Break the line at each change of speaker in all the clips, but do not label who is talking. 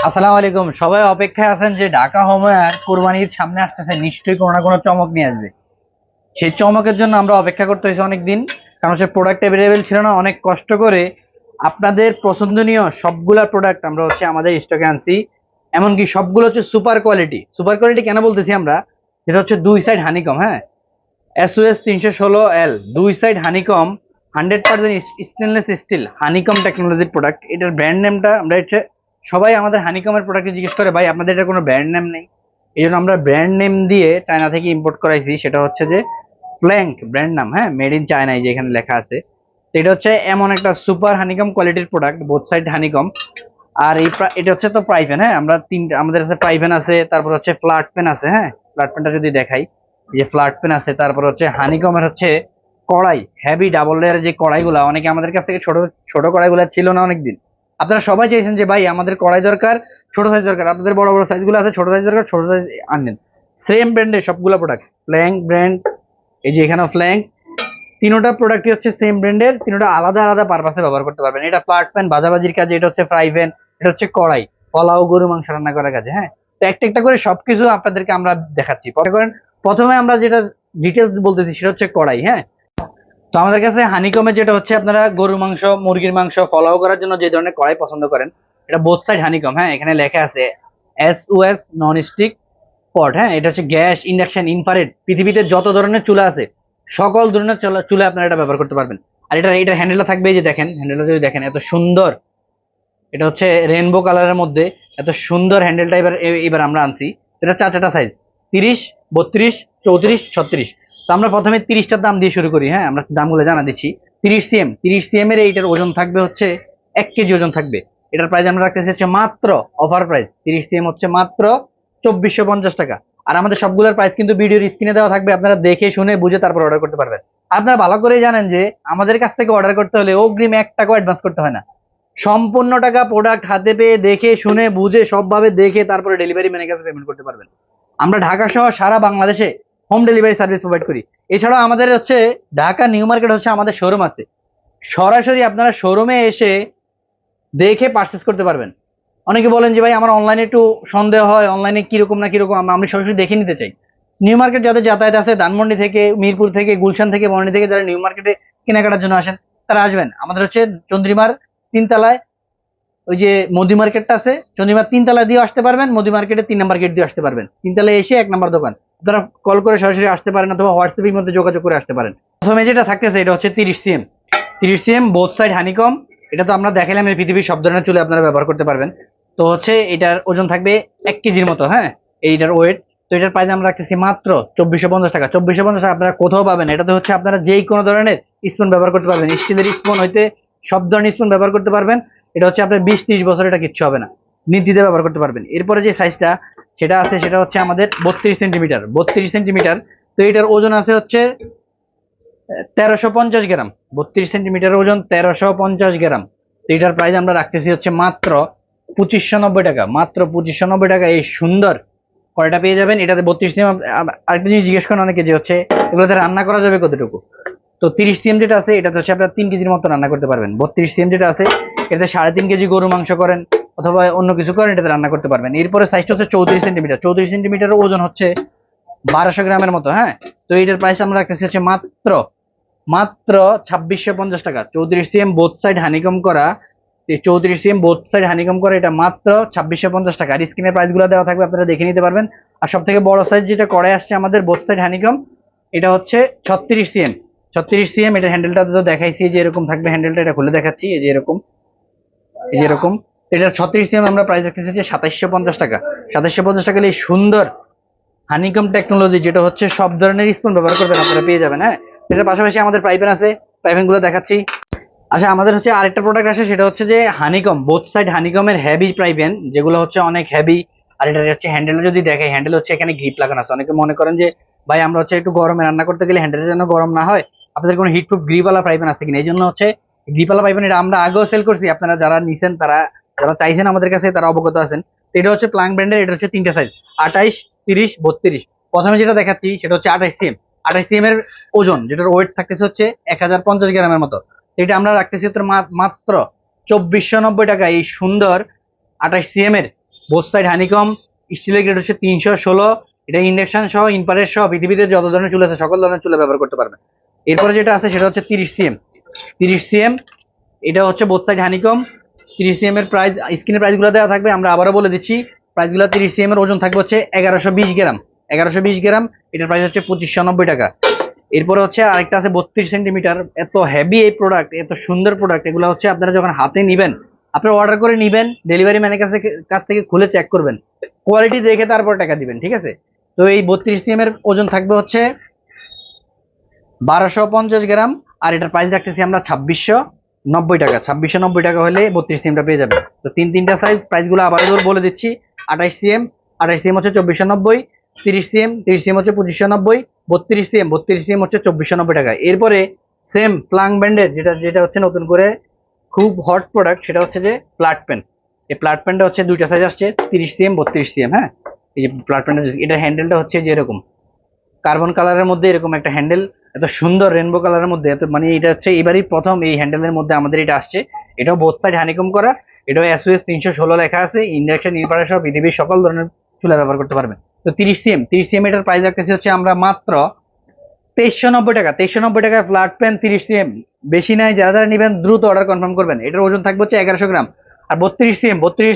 আসসালামু আলাইকুম। সবাই অপেক্ষায় আছেন যে ঢাকা হোমওয়্যার কোরবানির সামনে আসতেছে, নিশ্চয়ই কোনো না কোনো চমক নিয়ে আসবে। সেই চমকের জন্য আমরা অপেক্ষা করতে হয়েছে অনেকদিন, কারণ সে প্রোডাক্ট অ্যাভেলেবেল ছিল না। অনেক কষ্ট করে আপনাদের পছন্দনীয় সবগুলা প্রোডাক্ট আমরা আমাদের স্টকে আনছি। এমনকি সবগুলো হচ্ছে সুপার কোয়ালিটি। সুপার কোয়ালিটি কেন বলতেছি আমরা, যেটা হচ্ছে দুই সাইড হানিকম। হ্যাঁ, SOS 316L, দুই side honeycomb, 100% stainless steel honeycomb টেকনোলজির প্রোডাক্ট। এটার ব্র্যান্ড নেমটা আমরা সবাই আমাদের হানিকমের প্রোডাক্টে জিজ্ঞেস করে, ভাই আপনাদের এটা কোনো ব্র্যান্ড নেম নেই? এই জন্য আমরা ব্র্যান্ড নেম দিয়ে চায়না থেকে ইম্পোর্ট করাইছি। সেটা হচ্ছে যে প্ল্যাঙ্ক ব্র্যান্ড নাম। হ্যাঁ, মেড ইন চায়না, এই যে এখানে লেখা আছে। তো এটা হচ্ছে এমন একটা সুপার হানিকম কোয়ালিটির প্রোডাক্ট, বোথ সাইড হানিকম। আর এটা হচ্ছে তো প্রাইভেন। হ্যাঁ, আমরা তিনটা আমাদের কাছে প্রাইভেন আছে, তারপর হচ্ছে ফ্ল্যাট পেন আছে। হ্যাঁ, ফ্ল্যাট পেনটা যদি দেখাই, এই যে ফ্ল্যাট পেন আছে, তারপর হচ্ছে হানিকমের হচ্ছে কড়াই, হেভি ডাবল লেয়ারের যে কড়াইগুলা, অনেকে আমাদের কাছ থেকে ছোট ছোট কড়াইগুলা ছিল না অনেকদিন। আপনারা সবাই চাইছেন যে ভাই আমাদের কড়াই দরকার, ছোট সাইজ দরকার। আপনাদের বড় বড় সাইজগুলো আছে, ছোট সাইজ দরকার, ছোট সাইজ আনেন। সেম ব্র্যান্ডের সবগুলো প্রোডাক্ট, ফ্ল্যাঙ্ক ব্র্যান্ড, এই যে এখানেও ফ্ল্যাঙ্ক। তিনোটা প্রোডাক্টই হচ্ছে সেম ব্র্যান্ডের, তিনোটা আলাদা আলাদা পারপাসে ব্যবহার করতে পারবেন। এটা ফ্ল্যাট প্যান ভাজাভাজির কাজে, এটা হচ্ছে ফ্রাই প্যান, এটা হচ্ছে কড়াই পোলাও গরু মাংস রান্না করার কাজে। হ্যাঁ, তো একটা একটা করে সবকিছু আপনাদেরকে আমরা দেখাচ্ছি। পরে করেন, প্রথমে আমরা যেটা ডিটেলস বলতেছি সেটা হচ্ছে কড়াই। হ্যাঁ, তো আমাদের কাছে হানিকমে যেটা হচ্ছে, আপনারা গরুর মাংস, মুরগির মাংস পোলাও করার জন্য যে ধরনের কড়াই পছন্দ করেন, এটা বোথ সাইড হানিকম। হ্যাঁ, এখানে লেখা আছে SOS নন স্টিক পট। হ্যাঁ, এটা হচ্ছে গ্যাস, ইন্ডাকশন, ইনফ্রারেড, পৃথিবীতে যত ধরনের চুলা আছে সকল ধরনের চুলা আপনারা এটা ব্যবহার করতে পারবেন। আর এটা হ্যান্ডেলটা থাকবে, এই যে দেখেন হ্যান্ডেলটা যদি দেখেন, এত সুন্দর। এটা হচ্ছে রেইনবো কালারের মধ্যে এত সুন্দর হ্যান্ডেলটা এবার আমরা আনছি। এটা চারটা সাইজ, 30, 32, 34, 36। তো আমরা প্রথমে 30টার দাম দিয়ে শুরু করি। হ্যাঁ, আমরা দামগুলো জানা দিচ্ছি। 30 cm এর এইটার ওজন থাকবে হচ্ছে 1 কেজি ওজন থাকবে। এটার প্রাইস আমরা রাখতেছি হচ্ছে মাত্র, অফার প্রাইস 30 cm হচ্ছে মাত্র 2450 টাকা। আর আমাদের সবগুলোর প্রাইস কিন্তু ভিডিওর স্ক্রিনে দেওয়া থাকবে, আপনারা দেখে শুনে বুঝে তারপর অর্ডার করতে পারবেন। আপনারা ভালো করেই জানেন যে আমাদের কাছ থেকে অর্ডার করতে হলে অগ্রিম 1 টাকা অ্যাডভান্স করতে হয় না। সম্পূর্ণ টাকা প্রোডাক্ট হাতে পেয়ে দেখে শুনে বুঝে সবভাবে দেখে তারপরে ডেলিভারি ম্যানের কাছে পেমেন্ট করতে পারবেন। আমরা ঢাকা সহ সারা বাংলাদেশে হোম ডেলিভারি সার্ভিস প্রোভাইড করি। এছাড়াও আমাদের হচ্ছে ঢাকা নিউ মার্কেট হচ্ছে আমাদের শোরুম আছে। সরাসরি আপনারা শোরুমে এসে দেখে পারচেস করতে পারবেন। অনেকে বলেন যে ভাই আমার অনলাইনে একটু সন্দেহ হয়, অনলাইনে কিরকম না কিরকম, আমি সরাসরি দেখে নিতে চাই। নিউ মার্কেট যাদের যাতায়াত আছে, ধানমন্ডি থেকে, মিরপুর থেকে, গুলশান থেকে, বর্ণি থেকে যারা নিউ মার্কেটে কেনাকাটার জন্য আসেন, তারা আসবেন আমাদের হচ্ছে চন্দ্রিমার 3 তলায় ওই যে মোদি মার্কেটটা আছে, চন্দ্রিমার 3 তলা দিয়ে আসতে পারবেন, মোদি মার্কেটের 3 নম্বর গেট দিয়ে আসতে পারবেন। 3 তলায় এসে 1 নম্বর দোকান, আপনারা কল করে সরাসরি আসতে পারেন অথবা হোয়াটসঅ্যাপের মধ্যে যোগাযোগ করে আসতে পারেন। প্রথমে যেটা থাকতেছে এটা হচ্ছে 30 cm, 30 cm both side honeycomb. এটা তো আমরা দেখালাম, এই পৃথিবীর সব ধরনের চুলে আপনারা ব্যবহার করতে পারবেন। তো হচ্ছে এটার ওজন থাকবে 1 কেজির মতো। হ্যাঁ, এইটার ওয়েট। তো এটার প্রাইস আমরা রাখতেছি মাত্র 2450 টাকা। 2450 টাকা আপনারা কোথাও পাবেন। এটাতে হচ্ছে আপনারা যেই কোনো ধরনের স্পুন ব্যবহার করতে পারবেন, স্টিলের স্পুন হইতে সব ধরনের স্পুন ব্যবহার করতে পারবেন। এটা হচ্ছে আপনার 20-30 বছর এটা কিচ্ছু হবে না, নির্দ্বিধায় ব্যবহার করতে পারবেন। এরপরে যে সাইজটা সেটা আছে, সেটা হচ্ছে আমাদের 32 সেন্টিমিটার, 32 সেন্টিমিটার। তো এটার ওজন আছে হচ্ছে 1350 গ্রাম। 32 সেন্টিমিটার ওজন, 1350 গ্রাম। তো এটার প্রাইস আমরা রাখতেছি হচ্ছে মাত্র 2590 টাকা। মাত্র 2590 টাকা এই সুন্দর কয়টা পেয়ে যাবেন। এটাতে 32 cm। আরেকটা জিনিস জিজ্ঞেস করেন অনেকে যে হচ্ছে এগুলোতে রান্না করা যাবে কতটুকু। তো 30 cm যেটা আছে এটাতে হচ্ছে আপনার 3 কেজির মতো রান্না করতে পারবেন। 32 cm যেটা আছে এটাতে 3.5 কেজি গরু মাংস করেন অথবা অন্য কিছু করেন, এটাতে রান্না করতে পারবেন। এরপরে সাইজটা হচ্ছে 34 সেন্টিমিটার। 34 সেন্টিমিটার ওজন হচ্ছে 1200 গ্রামের মতো। হ্যাঁ, তো এটার প্রাইস আমরা রাখতেছি হচ্ছে মাত্র মাত্র 2650 টাকা। 34 cm বোথ সাইড হানিকম করা, এই 34 cm বোথ সাইড হানিকম করা, এটা মাত্র 2650 টাকা। আর স্ক্রিনের প্রাইস গুলো দেওয়া থাকবে, আপনারা দেখে নিতে পারবেন। আর সব থেকে বড় সাইজ যেটা করে আসছে আমাদের বোথ সাইড হানিকম, এটা হচ্ছে 36 cm। 36 cm, এটা হ্যান্ডেলটা তো দেখাইছি যে এরকম থাকবে হ্যান্ডেলটা। এটা খুলে দেখাচ্ছি, এই যে এরকম, এই যে এরকম। এটা 36 cm আমরা প্রাইস রাখতেছি যে 2750 টাকা। 2750 টাকা এই সুন্দর হানিকম টেকনোলজি, যেটা হচ্ছে সব ধরনের স্পুন ব্যবহার করবেন আপনারা পেয়ে যাবেন। হ্যাঁ, এটার পাশাপাশি আমাদের পাইপেন আছে, পাইপেন গুলো দেখাচ্ছি। আচ্ছা, আমাদের হচ্ছে আরেকটা প্রোডাক্ট আছে, সেটা হচ্ছে যে হানিকম, বোথ সাইড হানিকমের হেভি পাইপেন, যেগুলো হচ্ছে অনেক হেভি। আর এটা হচ্ছে হ্যান্ডেল যদি দেখাই, হ্যান্ডেল হচ্ছে এখানে গ্রিপ লাগানো আছে। অনেকে মনে করেন যে ভাই আমরা হচ্ছে একটু গরমে রান্না করতে গেলে হ্যান্ডেলের জন্য গরম না হয়, আপনাদের কোনো হিটপ্রুফ গ্রিপওয়ালা পাইপেন আছে কিনা। এই জন্য হচ্ছে গ্রিপওয়ালা পাইপেন, এটা আমরা আগেও সেল করছি। আপনারা যারা নিছেন, তারা যারা চাইছেন আমাদের কাছে, তারা অবগত আছেন। তো এটা হচ্ছে প্লাং ব্র্যান্ডের। এটা হচ্ছে 3টা সাইজ, 28, 30, 32। প্রথমে যেটা দেখাচ্ছি সেটা হচ্ছে 28 cm। 28 cm এর ওজন, যেটার ওয়েট থাকতেছে হচ্ছে 1050 গ্রামের মতো। এটা আমরা রাখতেছি মাত্র 2490 টাকা। এই সুন্দর 28 cm এর বোথ সাইড হানিকম, স্টিলের গ্রেড হচ্ছে 316। এটা ইন্ডাকশন সহ ইনফ্রারেড সহ পৃথিবীতে যত ধরনের চুল আছে সকল ধরনের চুলে ব্যবহার করতে পারবেন। এরপরে যেটা আছে সেটা হচ্ছে 30 cm। 30 cm, এটা হচ্ছে বোথ সাইড হানিকম। 30 cm এর প্রাইস স্ক্রিনের প্রাইসগুলো দেওয়া থাকবে, আমরা আবারও বলে দিচ্ছি প্রাইসগুলো। 30 cm এর ওজন থাকবে হচ্ছে 1120 গ্রাম। 1120 গ্রাম, এটার প্রাইস হচ্ছে 2590 টাকা। এরপরে হচ্ছে আরেকটা আছে 32 সেন্টিমিটার। এত হেভি এই প্রোডাক্ট, এত সুন্দর প্রোডাক্ট, এগুলো হচ্ছে আপনারা যখন হাতে নিবেন, আপনারা অর্ডার করে নিবেন, ডেলিভারি ম্যানের কাছ থেকে খুলে চেক করবেন, কোয়ালিটি দেখে তারপর টাকা দিবেন, ঠিক আছে? তো এই 32 cm এর ওজন থাকবে হচ্ছে 1250 গ্রাম, আর এটার প্রাইস রাখতেছি আমরা 2690 টাকা। 2690 টাকা হলে 32 cm পেয়ে যাবেন। তো তিনটা সাইজ, প্রাইসগুলো আবার বলে দিচ্ছি। 28 cm, 28 cm হচ্ছে 2490, 30 cm, 30 cm হচ্ছে 2590, 32 cm, 32 cm হচ্ছে 2490 টাকা। এরপরে সেম প্লাং ব্যান্ডের যেটা হচ্ছে নতুন করে খুব হট প্রোডাক্ট, সেটা হচ্ছে যে প্লাট পেন। এই প্লাট পেনটা হচ্ছে দুইটা সাইজ আসছে, 30 cm, 32 cm। হ্যাঁ, এই যে প্লাট পেনটা, এটা হ্যান্ডেলটা হচ্ছে যে এরকম কার্বন কালারের মধ্যে এরকম একটা হ্যান্ডেল, এত সুন্দর রেনবো কালারের মধ্যে, এত মানে এটা হচ্ছে এবারই প্রথম এই হ্যান্ডেলের মধ্যে আমাদের এটা আসছে। এটাও বোথ সাইড হানিকম করা, এটাও SOS 316 লেখা আছে। ইন্ডাকশন ইনফ্রারেড সহ পৃথিবীর সকল ধরনের চুলা ব্যবহার করতে পারবেন। তো 30 cm এটার প্রাইস রাখতেছি হচ্ছে আমরা মাত্র 2390 টাকা। 2390 টাকায় ফ্ল্যাট পেন 30 cm, বেশি নাই। যারা যারা নেবেন দ্রুত অর্ডার কনফার্ম করবেন। এটার ওজন থাকবে হচ্ছে 1100 গ্রাম। আর 32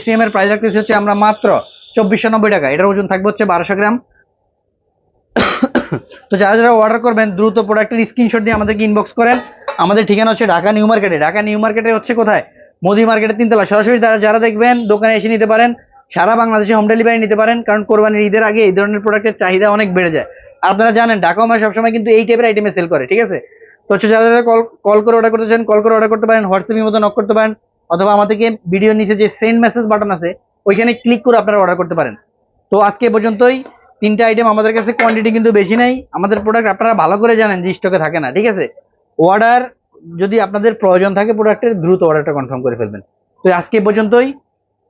cm এর প্রাইস রাখতেছি হচ্ছে আমরা মাত্র 2490 টাকা। এটার ওজন থাকবে হচ্ছে 1200 গ্রাম। তো যারা যারা অর্ডার করবেন দ্রুত প্রোডাক্টের স্ক্রিনশট দিয়ে আমাদেরকে ইনবক্স করেন। আমাদের ঠিকানা হচ্ছে ঢাকা নিউ মার্কেটে। ঢাকা নিউ মার্কেটে হচ্ছে কোথায়? মোদি মার্কেটের 3 তলা। সরাসরি যারা দেখবেন দোকানে এসে নিতে পারেন, সারা বাংলাদেশে হোম ডেলিভারি নিতে পারেন, কারণ কোরবানির ঈদের আগে এই ধরনের প্রোডাক্টের চাহিদা অনেক বেড়ে যায়। আপনারা জানেন ঢাকা মার্কেট সবসময় কিন্তু এই টাইপের আইটেমে সেল করে, ঠিক আছে? তো হচ্ছে যারা যারা কল করে অর্ডার করতে চান, কল করে অর্ডার করতে পারেন, হোয়াটসঅ্যাপের মতো নক করতে পারেন, অথবা আমাদেরকে ভিডিওর নিচে যে সেন্ড মেসেজ বাটন আছে ওইখানে ক্লিক করে আপনারা অর্ডার করতে পারেন। তো আজকে এ পর্যন্তই। 3টা আইটেম, আমাদের কাছে কোয়ান্টিটি কিন্তু বেশি নাই। আমাদের প্রোডাক্ট আপনারা ভালো করে জানেন যে স্টকে থাকে না, ঠিক আছে? অর্ডার যদি আপনাদের প্রয়োজন থাকে প্রোডাক্টের, দ্রুত অর্ডারটা কনফার্ম করে ফেলবেন। তো আজকে এ পর্যন্তই।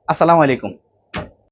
আসসালামু আলাইকুম।